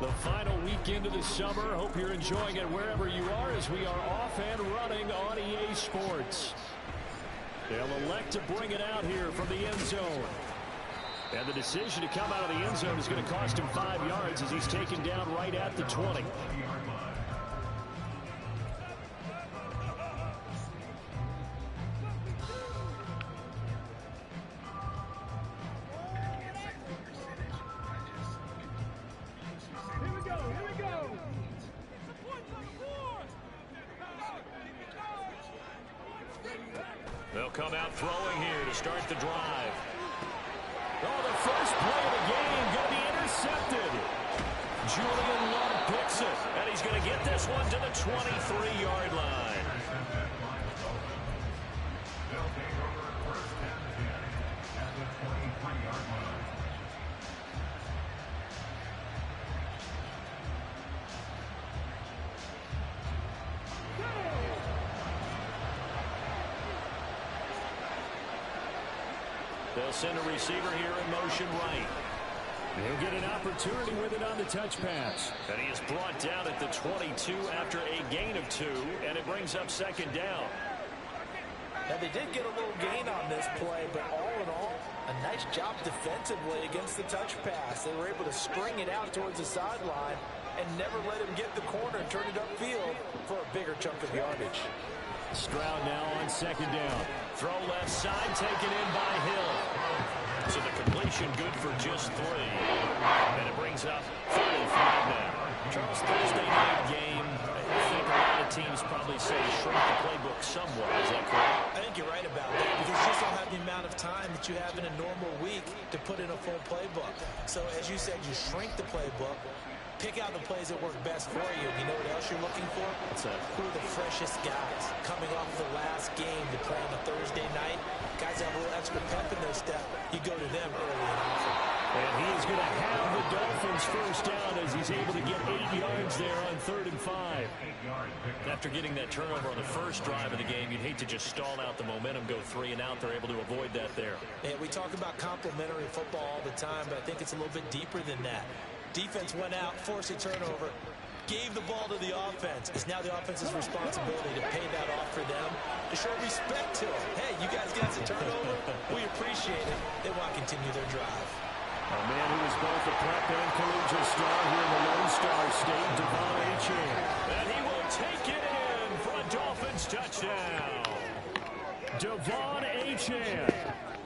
The final weekend of the summer. Hope you're enjoying it wherever you are as we are off and running on EA Sports. They'll elect to bring it out here from the end zone. And the decision to come out of the end zone is going to cost him 5 yards as he's taken down right at the 20. They'll come out throwing here to start the drive. Oh, the first play of the game going to be intercepted. Julian Love picks it, and he's going to get this one to the 23-yard line. They'll send a receiver here in motion right. He'll get an opportunity with it on the touch pass. And he is brought down at the 22 after a gain of 2, and it brings up second down. Now, they did get a little gain on this play, but all in all, a nice job defensively against the touch pass. They were able to string it out towards the sideline and never let him get the corner and turn it upfield for a bigger chunk of yardage. Stroud now on second down. Throw left side, taken in by Hill. So the completion good for just 3. And it brings up 35 now. Charles, Thursday night game, I think a lot of teams probably say shrink the playbook somewhat. Is that correct? I think you're right about that because you just don't have the amount of time that you have in a normal week to put in a full playbook. So as you said, you shrink the playbook. Pick out the plays that work best for you. You know what else you're looking for? Who are the freshest guys coming off the last game to play on a Thursday night? Guys have a little extra pep in their step. You go to them early and often. And he is going to have the Dolphins first down as he's able to get 8 yards there on 3rd and 5. After getting that turnover on the first drive of the game, you'd hate to just stall out the momentum, go 3 and out. They're able to avoid that there. Yeah, we talk about complementary football all the time, but I think it's a little bit deeper than that. Defense went out, forced a turnover, gave the ball to the offense. It's now the offense's responsibility to pay that off for them, to show respect to them. Hey, you guys got some turnover? We appreciate it. They want to continue their drive. A man who is both a prep and collegiate star here in the Lone Star State, Devon Achane. And he will take it in for a Dolphins touchdown. Devon Achane,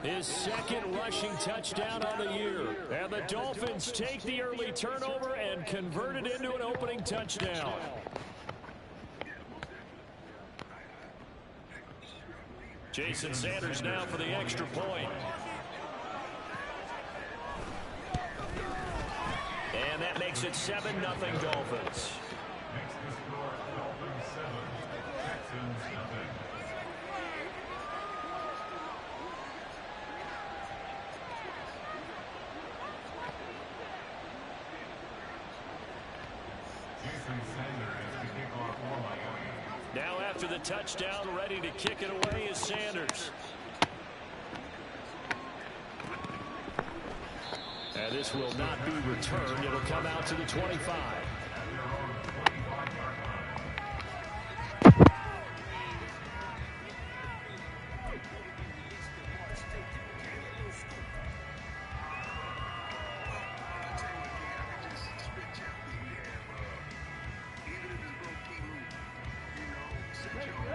his second rushing touchdown on the year. And the Dolphins take the early turnover and convert it into an opening touchdown. Jason Sanders now for the extra point. And that makes it 7-0 Dolphins. Now after the touchdown, ready to kick it away is Sanders. And this will not be returned. It'll come out to the 25.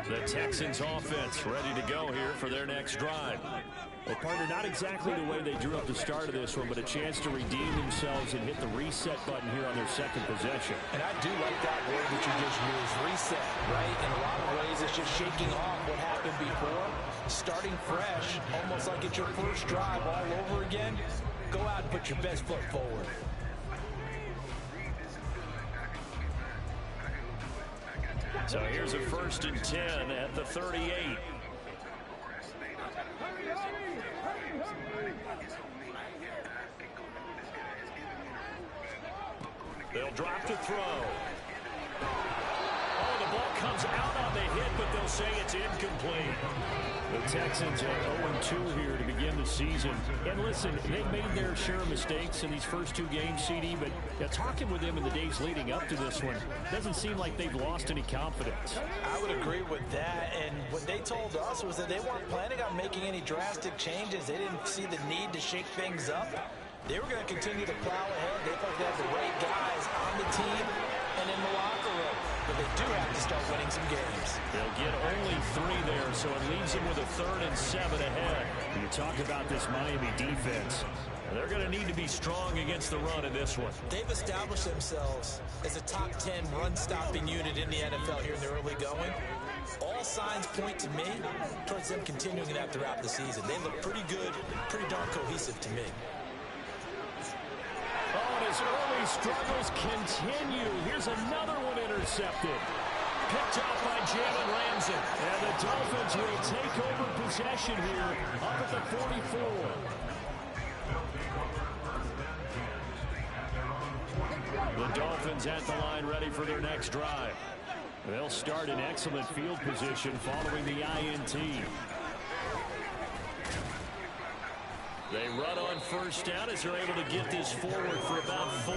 The Texans offense ready to go here for their next drive. Well, partner, not exactly the way they drew up the start of this one, but a chance to redeem themselves and hit the reset button here on their second possession. And I do like that word that you just used, reset, right? In a lot of ways, it's just shaking off what happened before, starting fresh, almost like it's your first drive all over again. Go out and put your best foot forward. So here's a 1st and 10 at the 38. They'll drop to throw. Oh, the ball comes out on the hit, but they'll say it's incomplete. The Texans at 0-2 here to begin the season. And listen, they've made their share of mistakes in these first 2 games, CD, but talking with them in the days leading up to this one, doesn't seem like they've lost any confidence. I would agree with that, and what they told us was that they weren't planning on making any drastic changes. They didn't see the need to shake things up. They were going to continue to plow ahead. They felt they had the right guys on the team and in the locker room. But they do have to start winning some games. They'll get only 3 there, so it leaves them with a 3rd and 7 ahead. You talk about this Miami defense. They're going to need to be strong against the run in this one. They've established themselves as a top 10 run-stopping unit in the NFL here in the early going. All signs point to me towards them continuing that throughout the season. They look pretty good, pretty darn cohesive to me. Oh, and his early struggles continue. Here's another one intercepted. Picked off by Jalen Ramsey. And the Dolphins will take over possession here up at the 44. The Dolphins at the line ready for their next drive. They'll start in excellent field position following the INT. They run on first down as they're able to get this forward for about 4.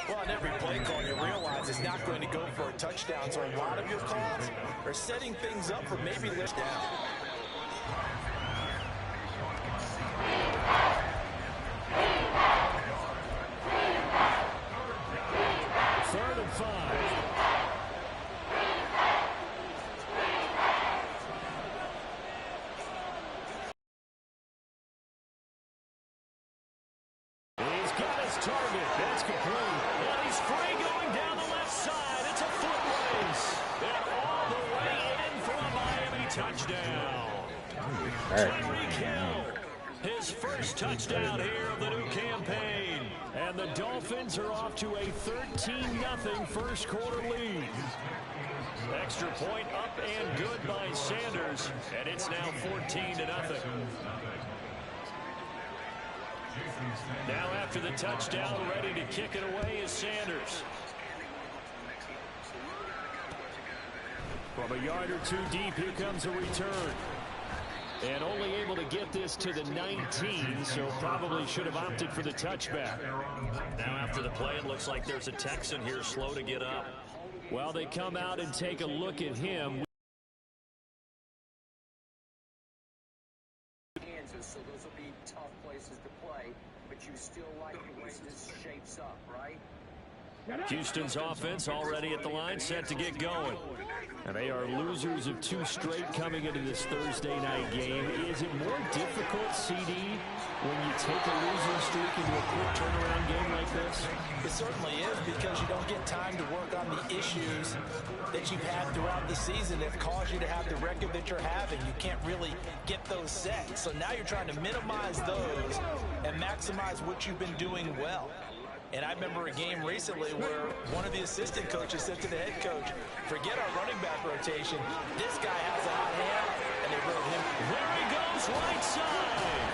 Well, on every play call, you realize it's not going to go for a touchdown, so a lot of your calls are setting things up for maybe lift down. Third and 5. Target, that's complete. And he's free going down the left side. It's a foot race. And all the way in for a Miami touchdown. Tyreek Hill, his first touchdown here of the new campaign. And the Dolphins are off to a 13-0 first quarter lead. Extra point up and good by Sanders. And it's now 14-0. Now after the touchdown, ready to kick it away is Sanders. From a yard or 2 deep, here comes a return. And only able to get this to the 19, so probably should have opted for the touchback. Now after the play, it looks like there's a Texan here slow to get up. Well, they come out and take a look at him. So those will be tough places to play, but you still like the way this shapes up, right? Houston's offense already at the line, set to get going. And they are losers of 2 straight coming into this Thursday night game. Is it more difficult, CD, when you take a losing streak into a quick turnaround game like this? It certainly is, because you don't get time to work on the issues that you've had throughout the season that cause you to have the record that you're having. You can't really get those set. So now you're trying to minimize those and maximize what you've been doing well. And I remember a game recently where one of the assistant coaches said to the head coach, forget our running back rotation. This guy has a hot hand, and they wrote him. There he goes, right side.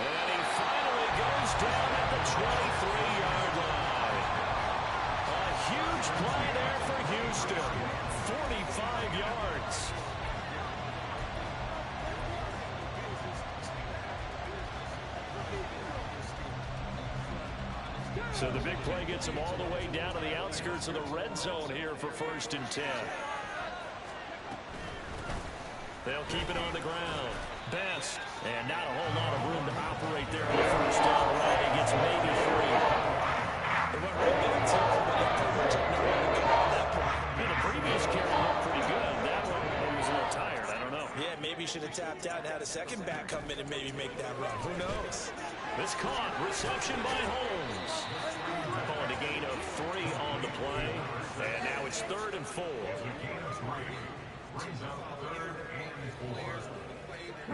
And he finally goes down at the 23-yard line. A huge play there for Houston. 45 yards. So the big play gets them all the way down to the outskirts of the red zone here for 1st and 10. They'll keep it on the ground. Best. And not a whole lot of room to operate there on the first down. He gets maybe 3. It went right into him, but they pretty much had nowhere to go at that point. Yeah, the previous carry looked pretty good. That one, he was a little tired. I don't know. Yeah, maybe he should have tapped out and had a second back come in and maybe make that run. Who knows? It's caught. Reception by Holmes. Calling a gain of 3 on the play. And now it's 3rd and 4.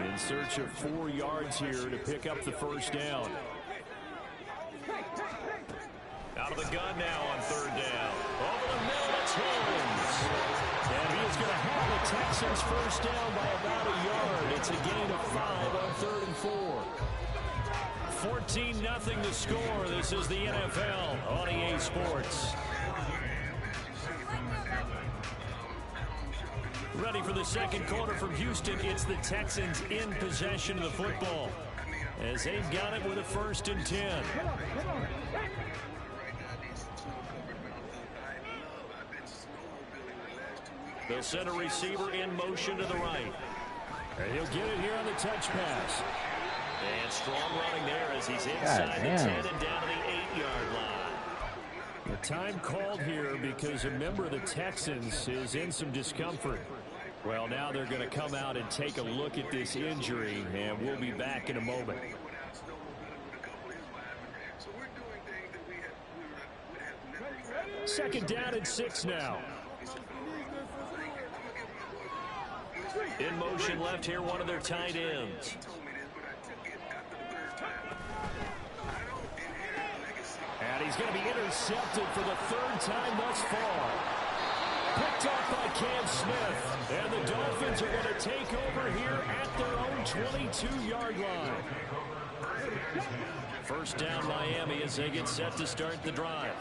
In search of 4 yards here to pick up the first down. Out of the gun now on 3rd down. Over the middle, it's Holmes. And he is going to have the Texans first down by about a yard. It's a gain of 5 on 3rd and 4. 14-0 the score. This is the NFL on EA Sports. Ready for the second quarter from Houston. It's the Texans in possession of the football, as they've got it with a 1st and 10. They'll send a receiver in motion to the right. And he'll get it here on the touch pass. And strong running there as he's inside the 10 and down to the 8-yard line. The time called here because a member of the Texans is in some discomfort. Well, now they're going to come out and take a look at this injury, and we'll be back in a moment. Second down and 6 now. In motion left here, one of their tight ends. And he's going to be intercepted for the 3rd time thus far. Picked off by Cam Smith. And the Dolphins are going to take over here at their own 22-yard line. First down Miami as they get set to start the drive.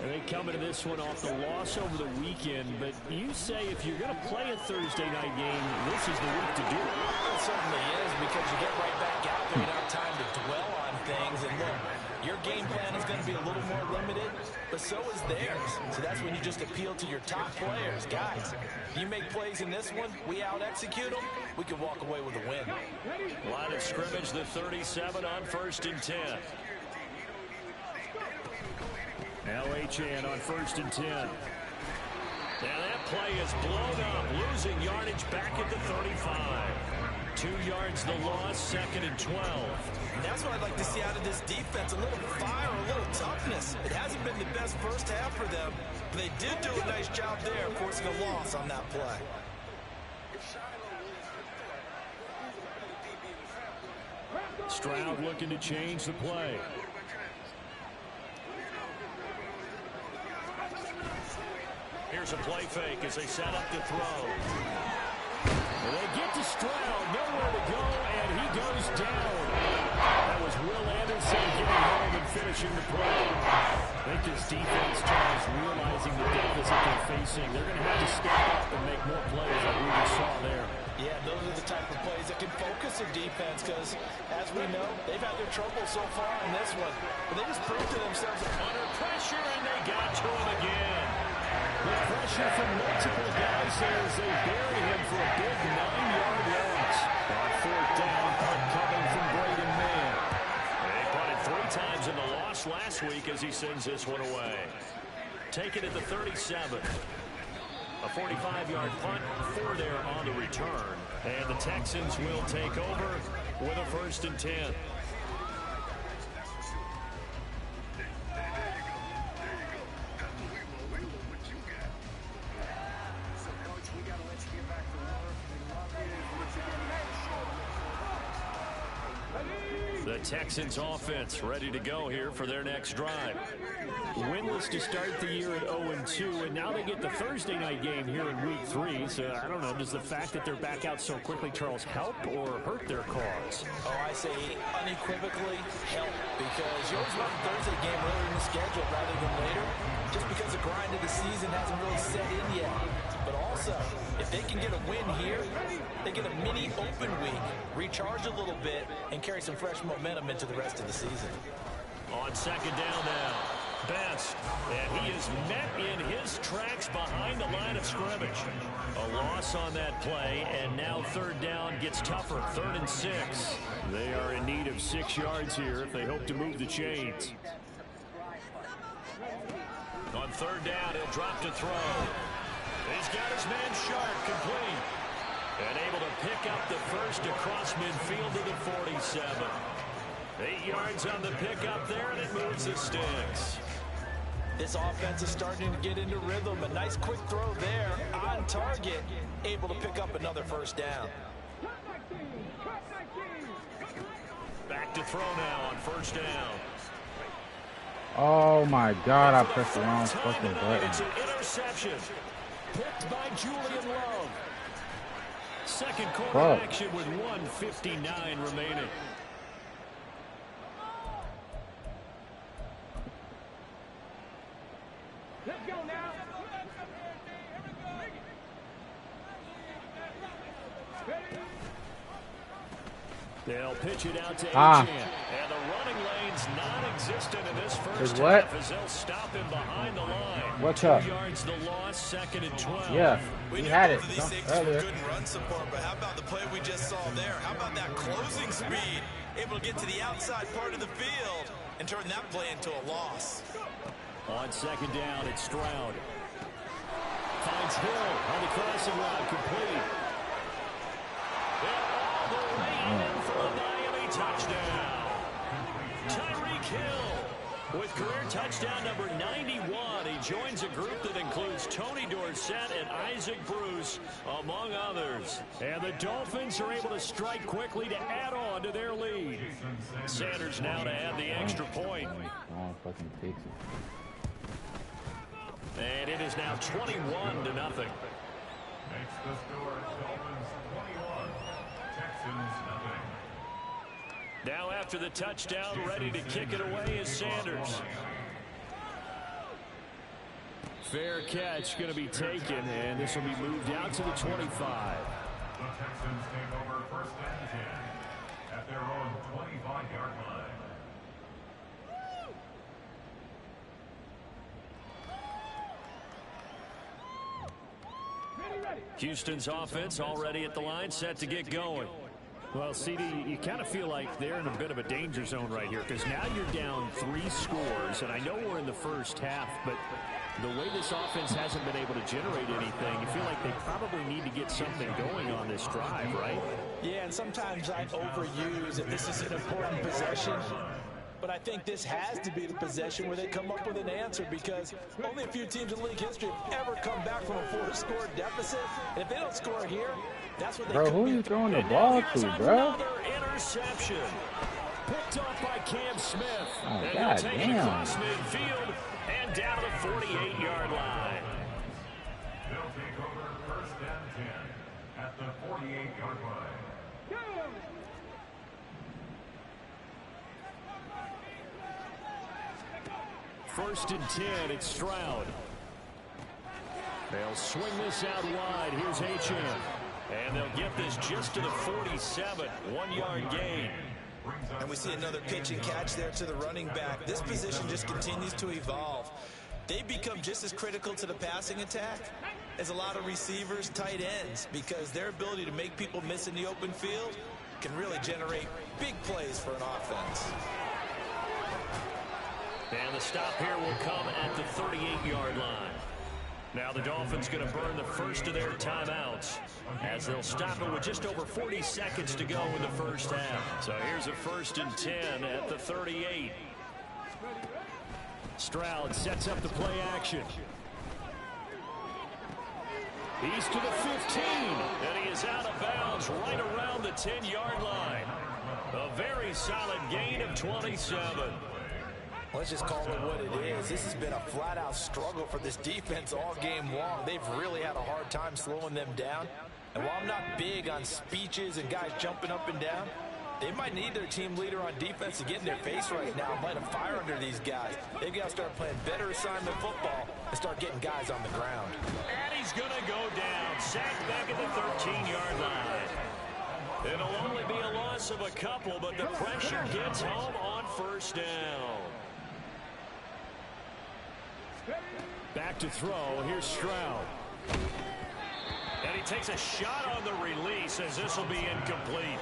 And they come into this one off the loss over the weekend. But you say if you're going to play a Thursday night game, this is the week to do it. It certainly is, because you get right back out there. You don't have time to dwell on things. And look, your game plan is going to be a little more limited, but so is theirs. So that's when you just appeal to your top players. Guys, you make plays in this one, we out-execute them, we can walk away with a win. Line of scrimmage, the 37 on 1st and 10. Now HN on 1st and 10. Now that play is blown up, losing yardage back at the 35. 2 yards the loss, 2nd and 12. And that's what I'd like to see out of this defense, a little fire, a little toughness. It hasn't been the best first half for them, but they did do a nice job there, forcing a loss on that play. Stroud looking to change the play. Here's a play fake as they set up to throw. And they get to Stroud, nowhere to go, and he goes down. That was Will Anderson getting home and finishing the play. I think his defense, Charles, realizing the deficit they're facing, they're going to have to step up and make more plays like we just saw there. Yeah, those are the type of plays that can focus their defense, because, as we know, they've had their trouble so far in this one. But they just proved to themselves under pressure, and they got to him again. The pressure from multiple guys as they bury him for a big 9-yard loss. On 4th down, punt coming from Braden Mann. They punted 3 times in the loss last week as he sends this one away. Taken at the 37. A 45-yard punt, 4 there on the return. And the Texans will take over with a 1st and 10. The Texans offense ready to go here for their next drive. Winless to start the year at 0-2, and now they get the Thursday night game here in week 3. So I don't know, does the fact that they're back out so quickly, Charles, help or hurt their cause? Oh, I say unequivocally help, because you always want the Thursday game earlier in the schedule rather than later, just because the grind of the season hasn't really set in yet. But also, if they can get a win here, they get a mini open week, recharge a little bit, and carry some fresh momentum into the rest of the season. On 2nd down now, Best, and he is met in his tracks behind the line of scrimmage. A loss on that play, and now 3rd down gets tougher, 3rd and 6. They are in need of 6 yards here if they hope to move the chains. On 3rd down, he'll drop to throw. He's got his man Sharp complete. And able to pick up the first across midfield to the 47. 8 yards on the pickup there, and it moves the sticks. This offense is starting to get into rhythm. A nice quick throw there on target. Able to pick up another 1st down. Back to throw now on 1st down. Oh my God, I pressed the wrong fucking button. It's an interception. Picked by Julian Love. Second quarter action with 1:59 remaining. Let's go now. They'll pitch it out to Ah. Achan. And the running lane's non-existent in this first what? half as they'll stop him behind the line. What's 2 up? yards the loss, 2nd and 12. Yeah, We we knew had it both of these safeties earlier. were good in run support, but how about the play we just saw there? How about that closing speed? Able to get to the outside part of the field and turn that play into a loss. On 2nd down, it's Stroud. Finds Hill on the crossing route, complete. And all the way in for a Miami touchdown. Tyreek Hill with career touchdown number 91. He joins a group that includes Tony Dorsett and Isaac Bruce, among others. And the Dolphins are able to strike quickly to add on to their lead. Sanders now to add the extra point. Oh, fucking takes it. And it is now 21-0. Makes the score Dolphins 21, Texans nothing. Now after the touchdown, ready to kick it away is Sanders. Fair catch going to be taken, and this will be moved out to the 25. The Texans take over 1st and 10 at their own 25-yard line. Houston's offense already at the line, set to get going. Well, CD, you kind of feel like they're in a bit of a danger zone right here because now you're down 3 scores, and I know we're in the first half, but the way this offense hasn't been able to generate anything, you feel like they probably need to get something going on this drive, right? Yeah, and sometimes I overuse if this is an important possession. But I think this has to be the possession where they come up with an answer because only a few teams in league history have ever come back from a 4-score deficit. And if they don't score here, that's what they Bro, who are you throwing the ball to, bro? Another interception. Picked off by Cam Smith. Oh, and he'll God take damn. it across midfield and down to the 48-yard line. They'll take over 1st and 10 at the 48-yard line. First and 10, it's Stroud. They'll swing this out wide. Here's Achan. And they'll get this just to the 47. 1-yard gain. And we see another pitch and catch there to the running back. This position just continues to evolve. They become just as critical to the passing attack as a lot of receivers, tight ends, because their ability to make people miss in the open field can really generate big plays for an offense. And the stop here will come at the 38-yard line. Now the Dolphins going to burn the first of their timeouts as they'll stop it with just over 40 seconds to go in the first half. So here's a 1st and 10 at the 38. Stroud sets up the play action. He's to the 15, and he is out of bounds right around the 10-yard line. A very solid gain of 27. Let's just call it what it is. This has been a flat-out struggle for this defense all game long. They've really had a hard time slowing them down. And while I'm not big on speeches and guys jumping up and down, they might need their team leader on defense to get in their face right now and light a fire under these guys. They've got to start playing better assignment football and start getting guys on the ground. And he's going to go down. Sacked back at the 13-yard line. It'll only be a loss of a couple, but the pressure gets home on 1st down. Back to throw. Here's Stroud. And he takes a shot on the release as this will be incomplete.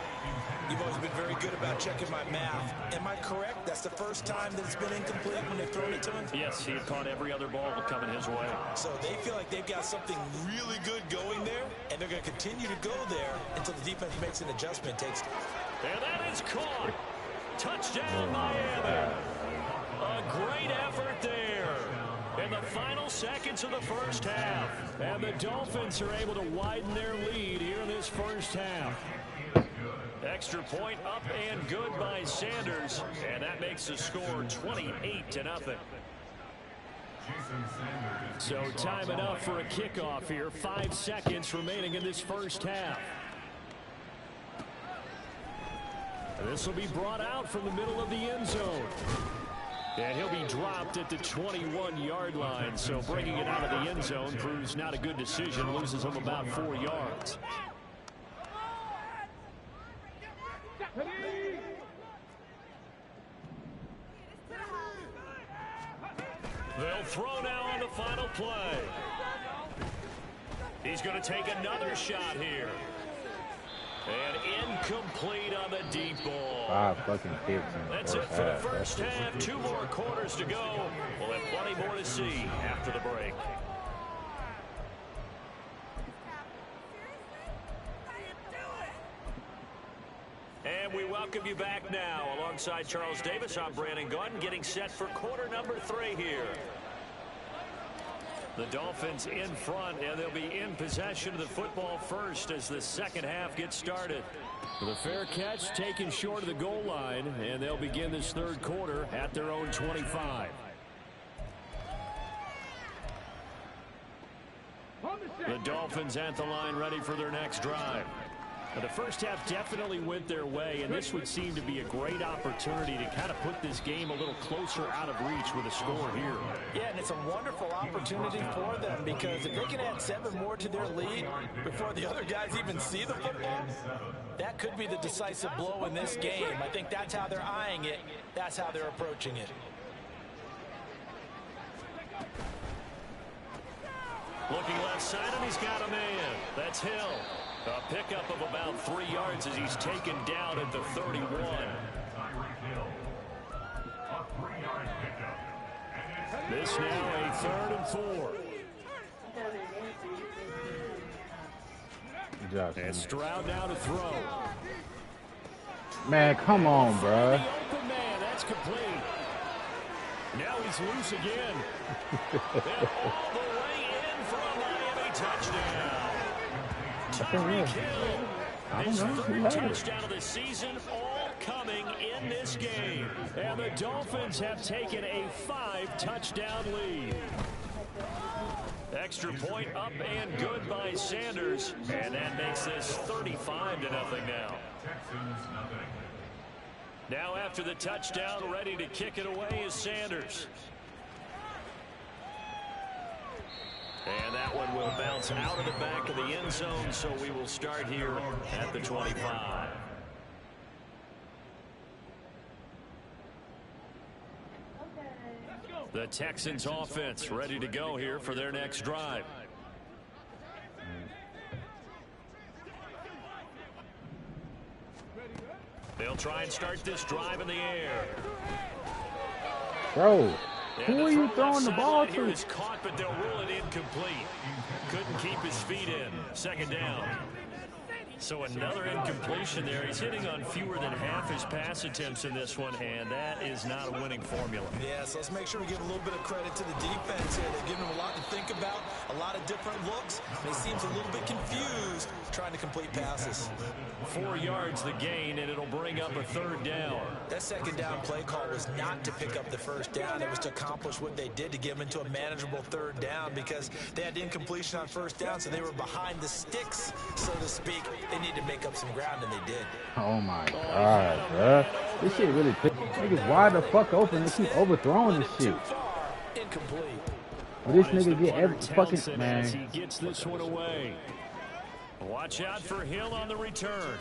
You've always been very good about checking my math. Am I correct? That's the first time that it's been incomplete when they've thrown it to him? Yes, he had caught every other ball coming his way. So they feel like they've got something really good going there, and they're going to continue to go there until the defense makes an adjustment. And that is caught. Touchdown, Miami. A great effort there. In the final seconds of the first half. And the Dolphins are able to widen their lead here in this first half. Extra point up and good by Sanders. And that makes the score 28-0. So time enough for a kickoff here. 5 seconds remaining in this first half. This will be brought out from the middle of the end zone. And he'll be dropped at the 21-yard line. So bringing it out of the end zone proves not a good decision. Loses him about 4 yards. They'll throw now on the final play. He's going to take another shot here. And incomplete on the deep ball. 5 fucking picks in the That's it first for the half. first half. 2 more quarters to go. We'll have plenty more to see after the break. And we welcome you back now. Alongside Charles Davis, I'm Brandon Gordon, getting set for quarter number 3 here. The Dolphins in front, and they'll be in possession of the football first as the second half gets started. The fair catch taken short of the goal line, and they'll begin this third quarter at their own 25. The Dolphins at the line ready for their next drive. Now, the first half definitely went their way, and this would seem to be a great opportunity to kind of put this game a little closer out of reach with a score here. Yeah, and it's a wonderful opportunity for them because if they can add 7 more to their lead before the other guys even see the football, that could be the decisive blow in this game. I think that's how they're eyeing it. That's how they're approaching it. Looking left side, and he's got a man. That's Hill. A pickup of about 3 yards as he's taken down at the 31. This now a 3rd and 4. Good job, And Sammy. Stroud now to throw. Man, come on, bruh. The open man, that's complete. Now he's loose again. And all the way in for a Miami touchdown. Tyreek Hill, his 3rd touchdown of the season, all coming in this game. And the Dolphins have taken a 5-touchdown lead. Extra point up and good by Sanders. And that makes this 35-0 now. Now after the touchdown, ready to kick it away is Sanders. And that one will bounce out of the back of the end zone, so we will start here at the 25. The Texans offense ready to go here for their next drive. They'll try and start this drive in the air. Bro, And who are you throwing the ball sideline here to? is caught, but they'll rule it incomplete. Couldn't keep his feet in. 2nd down. So another incompletion there. He's hitting on fewer than half his pass attempts in this one, and that is not a winning formula. Yeah, so let's make sure we give a little bit of credit to the defense here. They're giving them a lot to think about, a lot of different looks. They seems a little bit confused trying to complete passes. 4 yards the gain, and it'll bring up a 3rd down. That 2nd down play call was not to pick up the 1st down. It was to accomplish what they did to get them into a manageable 3rd down because they had incompletion on 1st down, so they were behind the sticks, so to speak. They need to make up some ground, and they did. Oh my god, bruh. This shit really pissed niggas wide the fuck open and keep overthrowing this shit. Incomplete. But this nigga get every fucking As man. he gets this one away. Watch out for Hill on the return.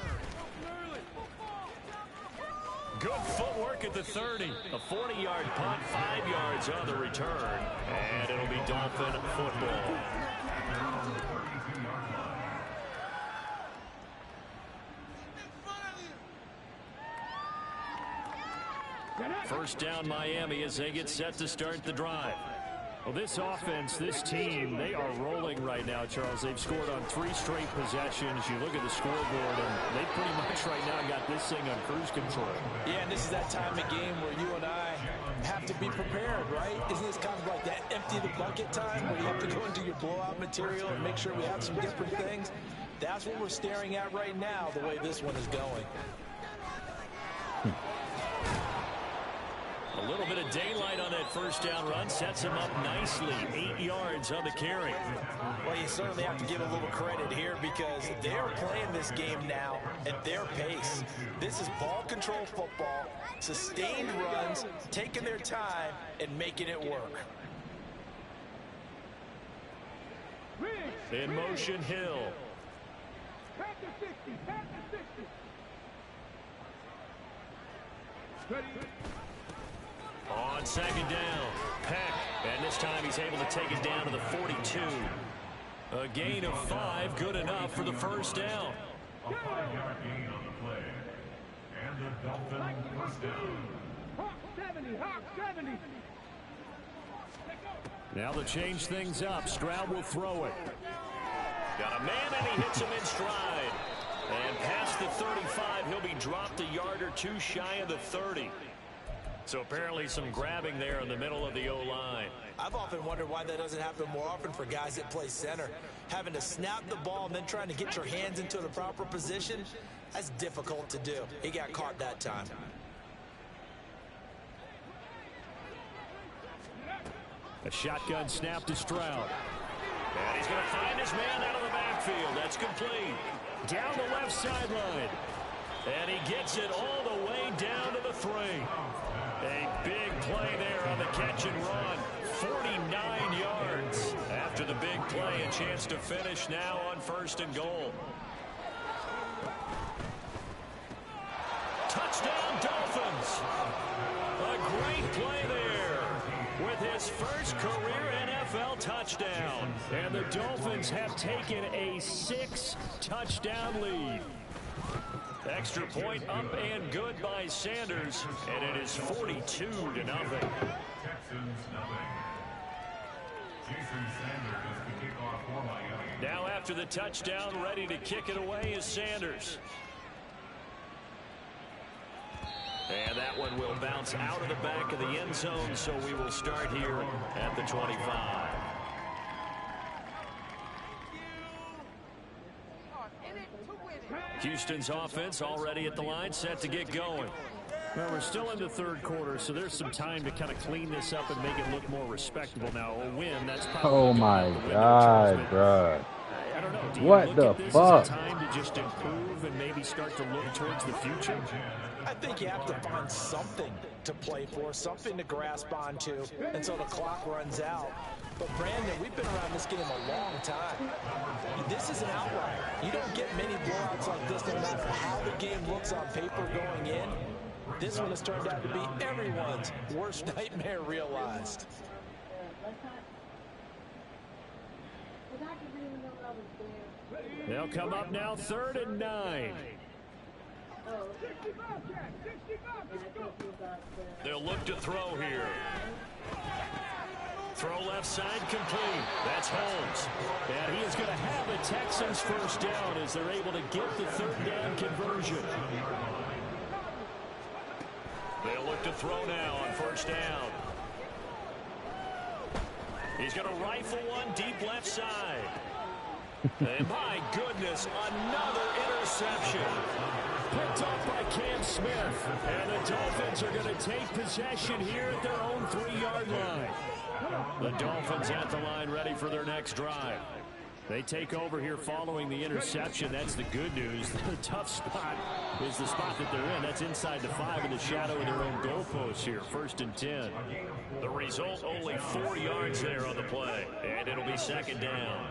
Good footwork at the 30. A 40-yard punt, 5 yards on the return. And it'll be Dolphin football. First down Miami as they get set to start the drive. Well, this offense, this team, they are rolling right now, Charles. They've scored on 3 straight possessions. You look at the scoreboard, and they pretty much right now got this thing on cruise control. Yeah, and this is that time of game where you and I have to be prepared, right? Isn't this kind of like that empty the bucket time where you have to go into your blowout material and make sure we have some different things? That's what we're staring at right now, the way this one is going. A little bit of daylight on that first down run sets him up nicely. 8 yards on the carry. Well, you certainly have to give a little credit here because they're playing this game now at their pace. This is ball control football, sustained runs, taking their time, and making it work. In motion, Hill. On second down, Peck, and this time he's able to take it down to the 42. A gain of 5, good enough for the first down. A 5-yard gain on the play. And the Dolphins first down. 70. Now to change things up, Stroud will throw it. Got a man, and he hits him in stride. And past the 35, he'll be dropped a yard or two shy of the 30. So apparently some grabbing there in the middle of the O-line. I've often wondered why that doesn't happen more often for guys that play center. Having to snap the ball and then trying to get your hands into the proper position, that's difficult to do. He got caught that time. A shotgun snap to Stroud. And he's going to find his man out of the backfield. That's complete. Down the left sideline. And he gets it all the way down to the 3. A big play there on the catch and run. 49 yards. After the big play, a chance to finish now on 1st and goal. Touchdown, Dolphins. A great play there with his first career NFL touchdown. And the Dolphins have taken a 6-touchdown lead. Extra point up and good by Sanders, and it is 42-0. Texans nothing. Jason Sanders is the kickoff for Miami. Now after the touchdown, ready to kick it away is Sanders. And that one will bounce out of the back of the end zone, so we will start here at the 25. Houston's offense already at the line, set to get going. Well, we're still in the 3rd quarter, so there's some time to kind of clean this up and make it look more respectable. Now, a win, that's probably... Oh, my God, bro. I don't know. Do you What look the at this fuck? as a time to just improve and maybe start to look towards the future? I think you have to find something to play for, something to grasp onto until the clock runs out. But, Brandon, we've been around this game a long time. This is an outlier. You don't get many blowouts like this no matter how the game looks on paper going in. This one has turned out to be everyone's worst nightmare realized. They'll come up now 3rd and 9. They'll look to throw here. Throw left side complete. That's Holmes. And he is going to have the Texans first down as they're able to get the 3rd down conversion. They'll look to throw now on 1st down. He's going to rifle one deep left side. And my goodness, another interception. Picked up by Cam Smith. And the Dolphins are going to take possession here at their own 3-yard line. The Dolphins at the line ready for their next drive. They take over here following the interception. That's the good news. The tough spot is the spot that they're in. That's inside the 5 in the shadow of their own goalpost here. 1st and 10. The result, only 4 yards there on the play. And it'll be 2nd down.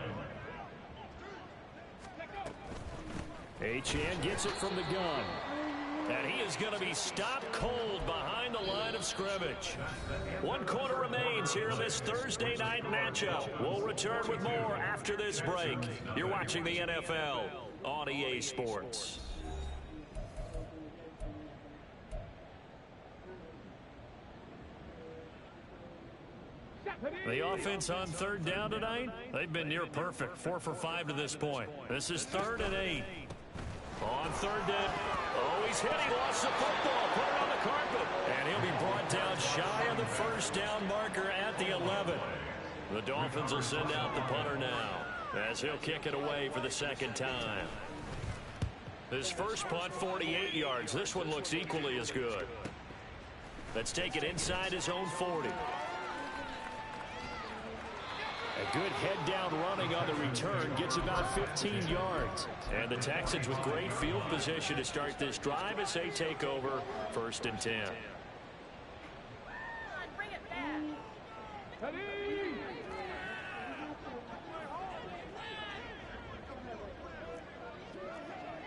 Achane gets it from the gun. And he is going to be stopped cold behind the line of scrimmage. 1 quarter remains here in this Thursday night matchup. We'll return with more after this break. You're watching the NFL on EA Sports. The offense on 3rd down tonight, they've been near perfect. 4 for 5 to this point. This is 3rd and 8. On 3rd down. Oh, he's hit. He lost the football. Put it on the carpet. And he'll be brought down shy of the 1st down marker at the 11. The Dolphins will send out the punter now as he'll kick it away for the 2nd time. His first punt, 48 yards. This one looks equally as good. Let's take it inside his own 40. A good head-down running on the return gets about 15 yards. And the Texans with great field position to start this drive as they take over 1st and 10. Bring it back.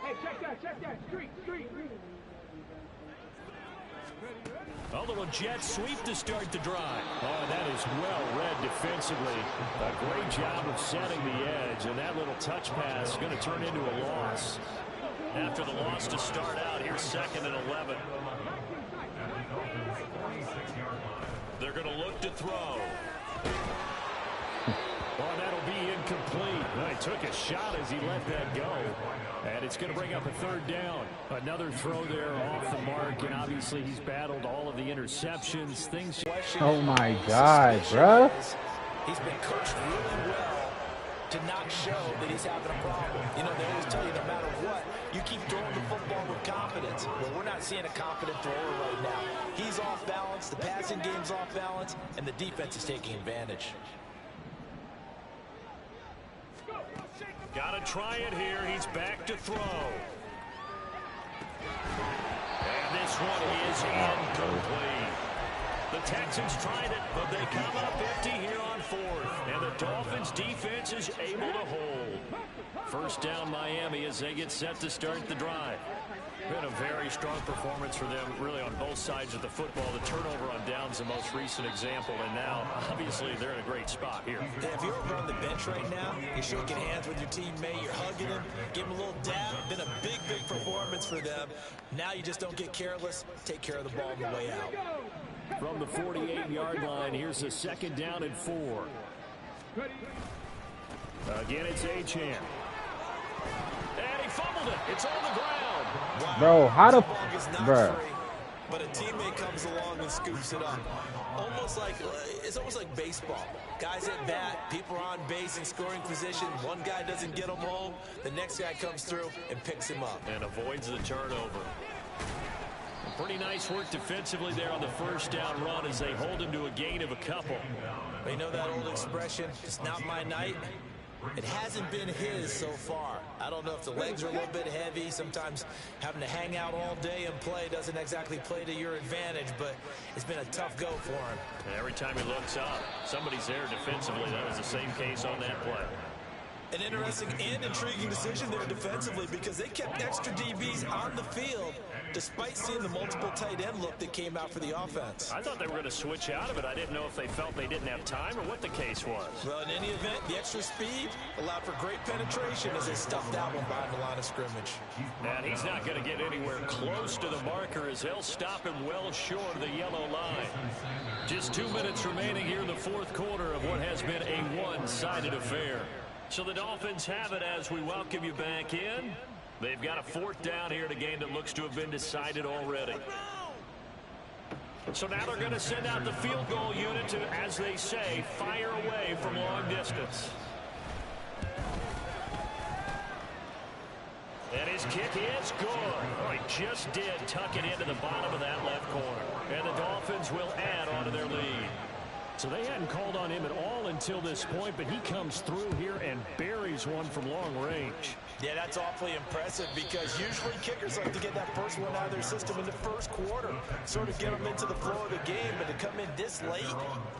Hey, check that, street. A little jet sweep to start the drive. Oh, that is well read defensively. A great job of setting the edge, and that little touch pass is going to turn into a loss. After the loss to start out, here's 2nd and 11. They're going to look to throw. Oh, that'll be incomplete. Well, he took a shot as he let that go. And it's going to bring up a 3rd down. Another throw there off the mark, and obviously he's battled all of the interceptions. Things. Oh my God, bruh. He's been coached really well to not show that he's having a problem. You know, they always tell you no matter what, you keep throwing the football with confidence. Well, we're not seeing a confident thrower right now. He's off balance, the passing game's off balance, and the defense is taking advantage. Got to try it here. He's back to throw. And this one is incomplete. The Texans tried it, but they come up empty here on 4th. And the Dolphins' defense is able to hold. 1st down Miami as they get set to start the drive. Been a very strong performance for them, really, on both sides of the football. The turnover on downs, the most recent example, and now, obviously, they're in a great spot here. Yeah, if you're over on the bench right now, you're shaking hands with your teammate, you're hugging him, give him a little dab. Been a big, big performance for them. Now you just don't get careless. Take care of the ball on the way out. From the 48-yard line, here's a 2nd down and 4. Again, it's Achane. And he fumbled it. It's on the ground. Wow. Bro, how the bro? But a teammate comes along and scoops it up. It's almost like baseball. Guys at bat, people are on base in scoring position. One guy doesn't get him home. The next guy comes through and picks him up. And avoids the turnover. Pretty nice work defensively there on the 1st down run as they hold him to a gain of a couple. You know that old expression, it's not my night? It hasn't been his so far. I don't know if the legs are a little bit heavy. Sometimes having to hang out all day and play doesn't exactly play to your advantage, but it's been a tough go for him. And every time he looks up, somebody's there defensively. That was the same case on that play. An interesting and intriguing decision there defensively because they kept extra DBs on the field despite seeing the multiple tight end look that came out for the offense. I thought they were going to switch out of it. I didn't know if they felt they didn't have time or what the case was. Well, in any event, the extra speed allowed for great penetration as they stuffed that one behind the line of scrimmage. And he's not going to get anywhere close to the marker as they'll stop him well short of the yellow line. Just 2 minutes remaining here in the 4th quarter of what has been a one-sided affair. So the Dolphins have it as we welcome you back in. They've got a 4th down here in a game that looks to have been decided already. So now they're going to send out the field goal unit to, as they say, fire away from long distance. And his kick is good. Oh, he just did tuck it into the bottom of that left corner. And the Dolphins will add on to their lead. So they hadn't called on him at all until this point, but he comes through here and buries one from long range. Yeah, that's awfully impressive because usually kickers like to get that first one out of their system in the 1st quarter, sort of get them into the flow of the game, but to come in this late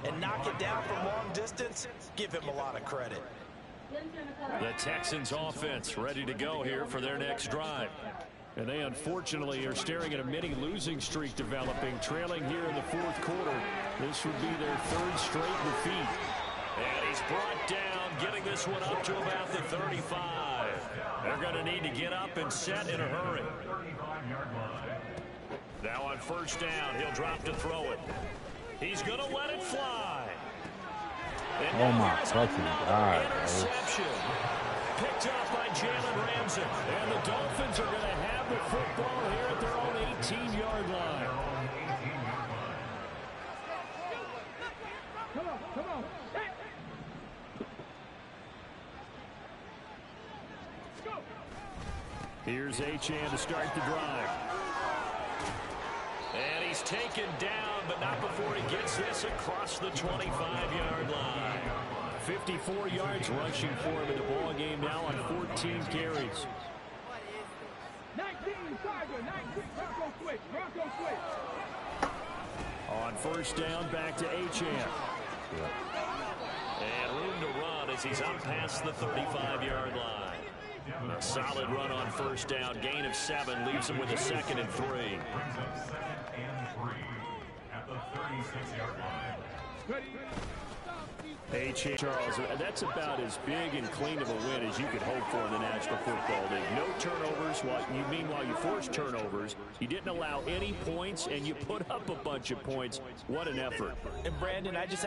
and knock it down from long distance, give him a lot of credit. The Texans offense ready to go here for their next drive. And they unfortunately are staring at a mini losing streak developing, trailing here in the 4th quarter. This would be their 3rd straight defeat. And he's brought down, getting this one up to about the 35. They're going to need to get up and set in a hurry. Now on 1st down, he'll drop to throw it. He's going to let it fly. And oh my fucking God, interception. Picked up by Jalen Ramsey. And the Dolphins are going to have the football here at their own 18-yard line. Come on. Here's Achane to start the drive. And he's taken down, but not before he gets this across the 25-yard line. 54 yards rushing for him in the ball game now on 14 carries. 19, Tiger, 19, Bronco switch. On 1st down, back to Achane. And room to run as he's up past the 35-yard line. A solid run on 1st down. Gain of 7 leaves him with a 2nd and 3. 6-yard line. Hey, Charles, that's about as big and clean of a win as you could hope for in the National Football League. No turnovers. Meanwhile, you forced turnovers. You didn't allow any points, and you put up a bunch of points. What an effort. And, Brandon, I just have